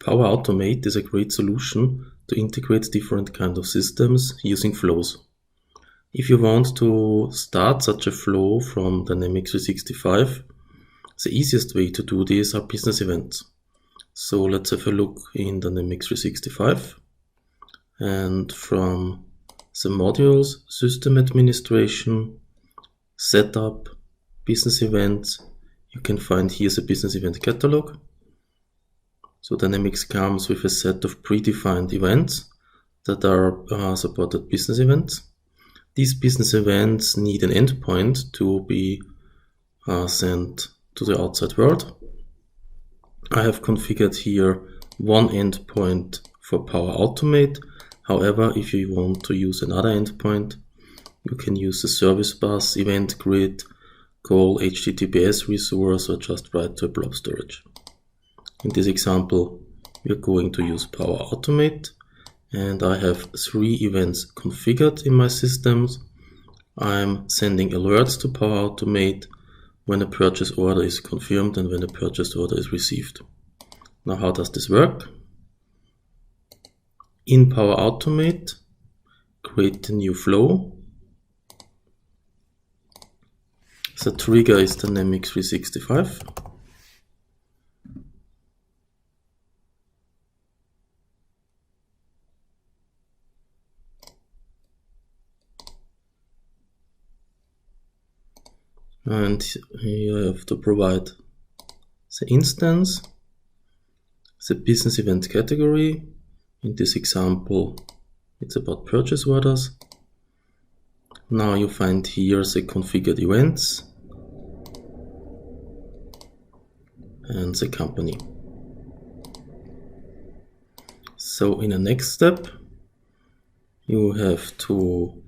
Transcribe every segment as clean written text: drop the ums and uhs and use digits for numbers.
Power Automate is a great solution to integrate different kinds of systems using flows. If you want to start such a flow from Dynamics 365, the easiest way to do this are business events. So let's have a look in Dynamics 365, and from the modules, System Administration, Setup, Business Events, you can find here the Business Event Catalog. So Dynamics comes with a set of predefined events that are supported business events. These business events need an endpoint to be sent to the outside world. I have configured here one endpoint for Power Automate. However, if you want to use another endpoint, you can use the service bus, event grid, call HTTPS resource, or just write to a blob storage. In this example, we are going to use Power Automate, and I have 3 events configured in my systems. I'm sending alerts to Power Automate when a purchase order is confirmed and when a purchase order is received. Now, how does this work? In Power Automate, create a new flow. The trigger is Dynamics 365. And here I have to provide the instance, the business event category. In this example, it's about purchase orders. Now you find here the configured events and the company. So in the next step, you have to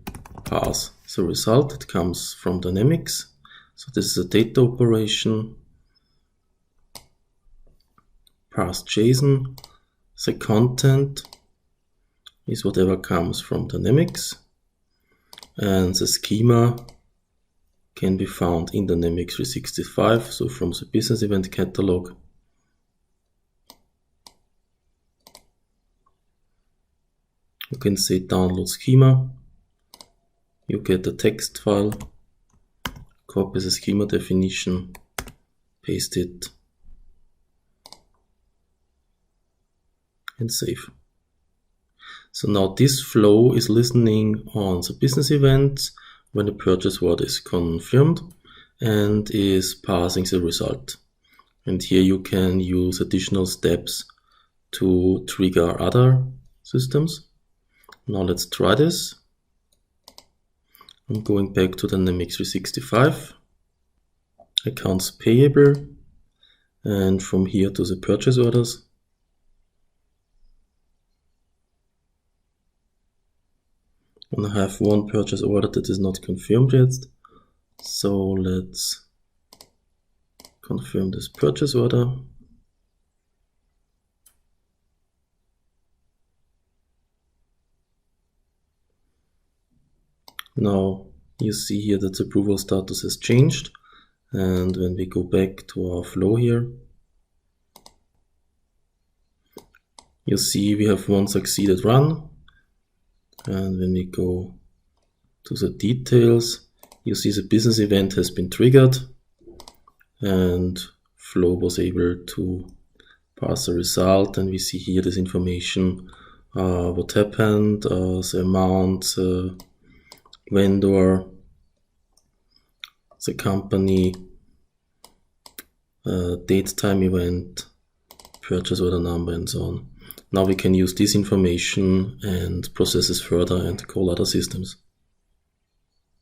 pass the result that comes from Dynamics. So this is a data operation, parse JSON. The content is whatever comes from Dynamics, and the schema can be found in Dynamics 365, so from the business event catalog. You can say download schema, you get a text file, copy the schema definition, paste it, and save. So now this flow is listening on the business events when the purchase order is confirmed and is passing the result. And here you can use additional steps to trigger other systems. Now let's try this. I'm going back to Dynamics 365, accounts payable, and from here to the purchase orders. And I have one purchase order that is not confirmed yet. So let's confirm this purchase order. Now you see here that the approval status has changed. And when we go back to our flow here, you see we have one succeeded run. And when we go to the details, you see the business event has been triggered and flow was able to pass the result. And we see here this information, what happened, the amount, the vendor, the company, date, time, event, purchase order number, and so on. Now we can use this information and process this further and call other systems.